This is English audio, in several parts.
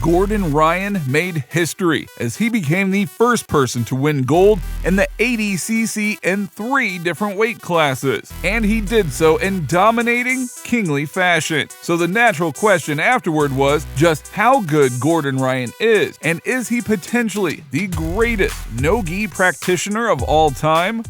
Gordon Ryan made history as he became the first person to win gold in the ADCC in 3 different weight classes, and he did so in dominating, kingly fashion. So the natural question afterward was just how good Gordon Ryan is, and is he potentially the greatest no-gi practitioner of all time?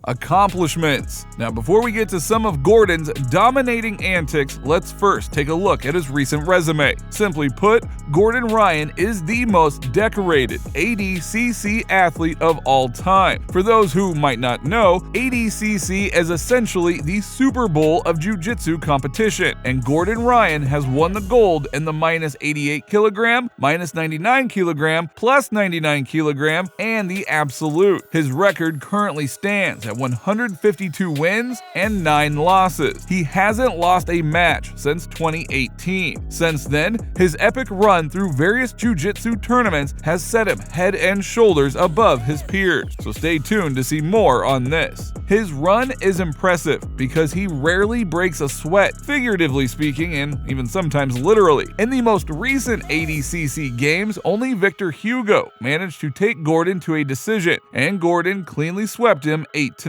Accomplishments. Now, before we get to some of Gordon's dominating antics, let's first take a look at his recent resume. Simply put, Gordon Ryan is the most decorated ADCC athlete of all time. For those who might not know, ADCC is essentially the Super Bowl of Jiu Jitsu competition, and Gordon Ryan has won the gold in the minus 88 kilogram, minus 99 kilogram, plus 99 kilogram, and the absolute. His record currently stands at 152 wins and 9 losses. He hasn't lost a match since 2018. Since then, his epic run through various jiu-jitsu tournaments has set him head and shoulders above his peers. So stay tuned to see more on this. His run is impressive because he rarely breaks a sweat, figuratively speaking and even sometimes literally. In the most recent ADCC games, only Victor Hugo managed to take Gordon to a decision, and Gordon cleanly swept him 8-0.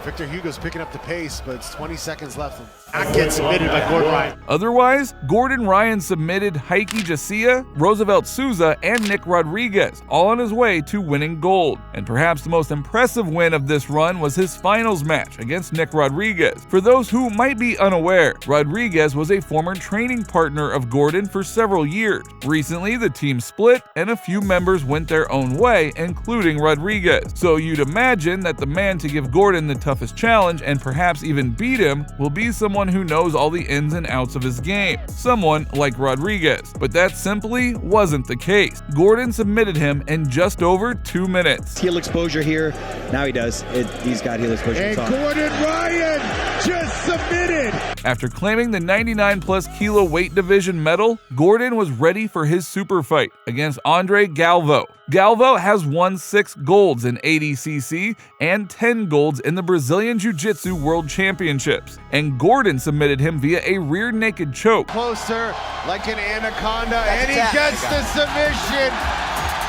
Victor Hugo's picking up the pace, but it's 20 seconds left. Not get submitted by Gordon Ryan. Otherwise, Gordon Ryan submitted Heike Jacia, Roosevelt Souza, and Nick Rodriguez, all on his way to winning gold. And perhaps the most impressive win of this run was his finals match against Nick Rodriguez. For those who might be unaware, Rodriguez was a former training partner of Gordon for several years. Recently, the team split and a few members went their own way, including Rodriguez. So you'd imagine that the man to give Gordon the toughest challenge and perhaps even beat him will be someone who knows all the ins and outs of his game, someone like Rodriguez. But that simply wasn't the case. Gordon submitted him in just over 2 minutes. Heel exposure here. Now he does. He's got heel exposure. And Gordon Ryan just submitted. After claiming the 99+ kilo weight division medal, Gordon was ready for his super fight against Andre Galvão. Galvão has won 6 golds in ADCC and 10 golds in the Brazilian Jiu-Jitsu World Championships, and Gordon submitted him via a rear naked choke. Closer, like an anaconda, and he gets the submission.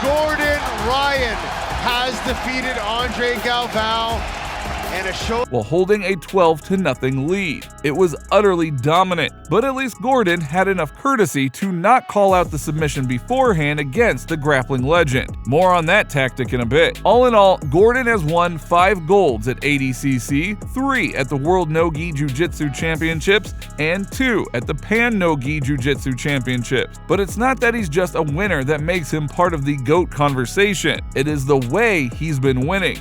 Gordon Ryan has defeated Andre Galvão and a show while holding a 12-0 lead. It was utterly dominant, but at least Gordon had enough courtesy to not call out the submission beforehand against the grappling legend. More on that tactic in a bit. All in all, Gordon has won 5 golds at ADCC, 3 at the World No-Gi Jiu-Jitsu Championships, and 2 at the Pan No-Gi Jiu-Jitsu Championships. But it's not that he's just a winner that makes him part of the GOAT conversation. It is the way he's been winning.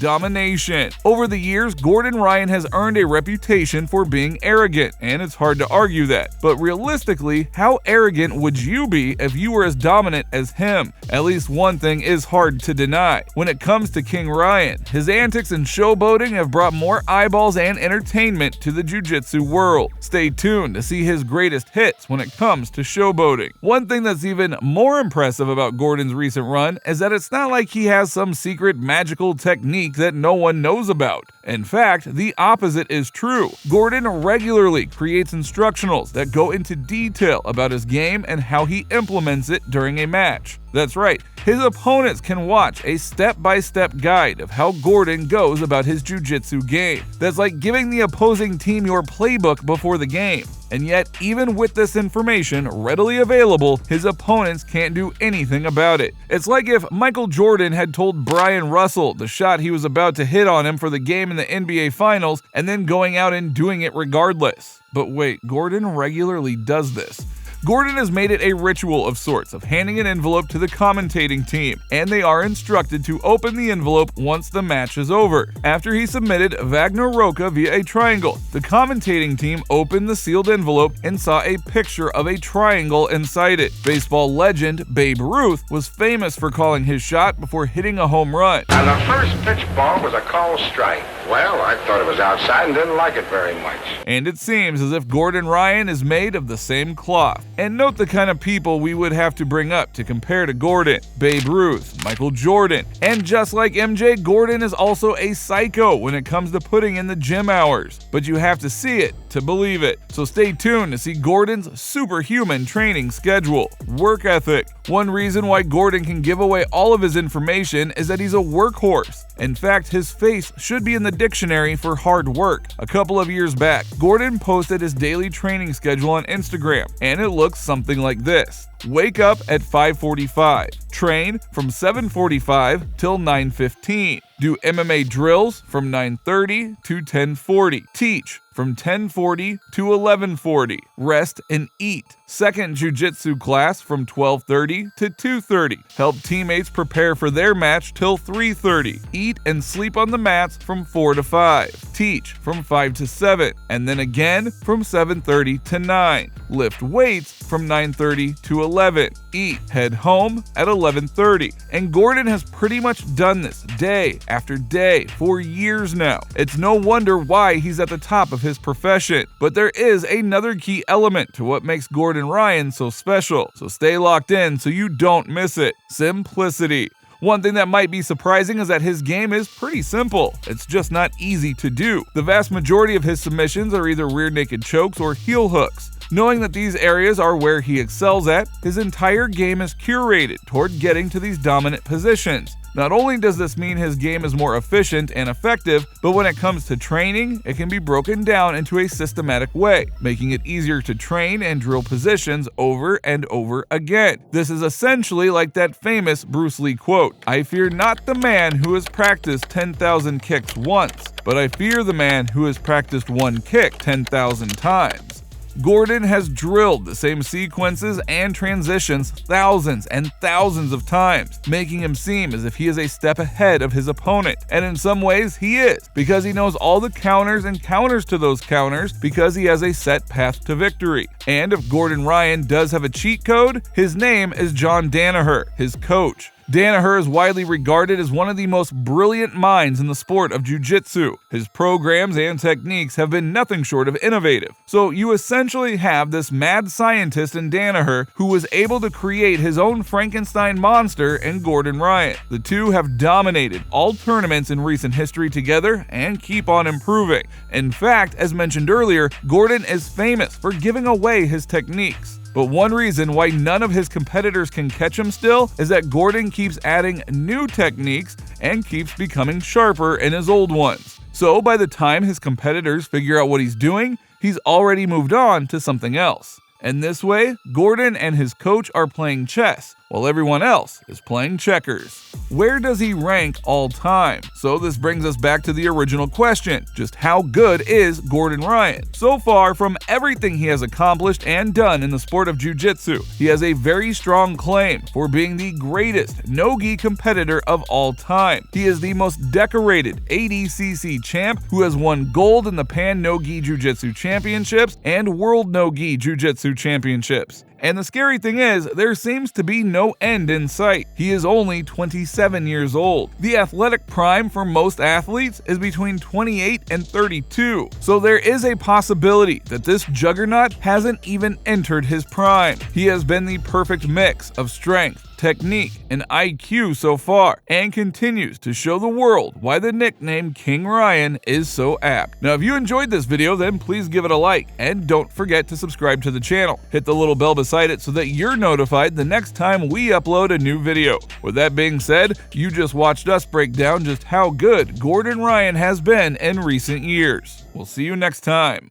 Domination. Over the years, Gordon Ryan has earned a reputation for being arrogant, and it's hard to argue that. But realistically, how arrogant would you be if you were as dominant as him? At least one thing is hard to deny. When it comes to King Ryan, his antics and showboating have brought more eyeballs and entertainment to the jiu-jitsu world. Stay tuned to see his greatest hits when it comes to showboating. One thing that's even more impressive about Gordon's recent run is that it's not like he has some secret magical technique that no one knows about. In fact, the opposite is true. Gordon regularly creates instructionals that go into detail about his game and how he implements it during a match. That's right, his opponents can watch a step-by-step guide of how Gordon goes about his jiu-jitsu game. That's like giving the opposing team your playbook before the game. And yet, even with this information readily available, his opponents can't do anything about it. It's like if Michael Jordan had told Brian Russell the shot he was about to hit on him for the game in the NBA Finals and then going out and doing it regardless. But wait, Gordon regularly does this. Gordon has made it a ritual of sorts of handing an envelope to the commentating team, and they are instructed to open the envelope once the match is over. After he submitted Wagner Roca via a triangle, the commentating team opened the sealed envelope and saw a picture of a triangle inside it. Baseball legend Babe Ruth was famous for calling his shot before hitting a home run. Now, the first pitch ball was a called strike. Well, I thought it was outside and didn't like it very much. And it seems as if Gordon Ryan is made of the same cloth. And note the kind of people we would have to bring up to compare to Gordon: Babe Ruth, Michael Jordan. And just like MJ, Gordon is also a psycho when it comes to putting in the gym hours. But you have to see it to believe it. So stay tuned to see Gordon's superhuman training schedule. Work ethic. One reason why Gordon can give away all of his information is that he's a workhorse. In fact, his face should be in the dictionary for hard work. A couple of years back, Gordon posted his daily training schedule on Instagram, and it looks something like this. Wake up at 5:45. Train from 7:45 till 9:15. Do MMA drills from 9:30 to 10:40. Teach from 10:40 to 11:40. Rest and eat. Second Jiu Jitsu class from 12:30 to 2:30. Help teammates prepare for their match till 3:30. Eat and sleep on the mats from 4 to 5. Teach from 5 to 7, and then again from 7:30 to 9. Lift weights from 9:30 to 11. Eat. Head home at 11:30. And Gordon has pretty much done this day after day for years now. It's no wonder why he's at the top of his profession. But there is another key element to what makes Gordon Ryan so special. So stay locked in so you don't miss it. Simplicity. One thing that might be surprising is that his game is pretty simple. It's just not easy to do. The vast majority of his submissions are either rear naked chokes or heel hooks. Knowing that these areas are where he excels at, his entire game is curated toward getting to these dominant positions. Not only does this mean his game is more efficient and effective, but when it comes to training, it can be broken down into a systematic way, making it easier to train and drill positions over and over again. This is essentially like that famous Bruce Lee quote, "I fear not the man who has practiced 10,000 kicks once, but I fear the man who has practiced one kick 10,000 times." Gordon has drilled the same sequences and transitions thousands and thousands of times, making him seem as if he is a step ahead of his opponent. And in some ways, he is, because he knows all the counters and counters to those counters because he has a set path to victory. And if Gordon Ryan does have a cheat code, his name is John Danaher, his coach. Danaher is widely regarded as one of the most brilliant minds in the sport of Jiu Jitsu. His programs and techniques have been nothing short of innovative. So you essentially have this mad scientist in Danaher who was able to create his own Frankenstein monster in Gordon Ryan. The two have dominated all tournaments in recent history together and keep on improving. In fact, as mentioned earlier, Gordon is famous for giving away his techniques. But one reason why none of his competitors can catch him still is that Gordon keeps adding new techniques and keeps becoming sharper in his old ones. So by the time his competitors figure out what he's doing, he's already moved on to something else. And this way, Gordon and his coach are playing chess, while everyone else is playing checkers. Where does he rank all time? So this brings us back to the original question, just how good is Gordon Ryan? So far, from everything he has accomplished and done in the sport of Jiu Jitsu, he has a very strong claim for being the greatest no-gi competitor of all time. He is the most decorated ADCC champ who has won gold in the Pan No-Gi Jiu Jitsu Championships and World No-Gi Jiu Jitsu Championships. And the scary thing is, there seems to be no end in sight. He is only 27 years old. The athletic prime for most athletes is between 28 and 32. So there is a possibility that this juggernaut hasn't even entered his prime. He has been the perfect mix of strength, technique, and IQ so far, and continues to show the world why the nickname King Ryan is so apt. Now, if you enjoyed this video, then please give it a like, and don't forget to subscribe to the channel. Hit the little bell beside it so that you're notified the next time we upload a new video. With that being said, you just watched us break down just how good Gordon Ryan has been in recent years. We'll see you next time.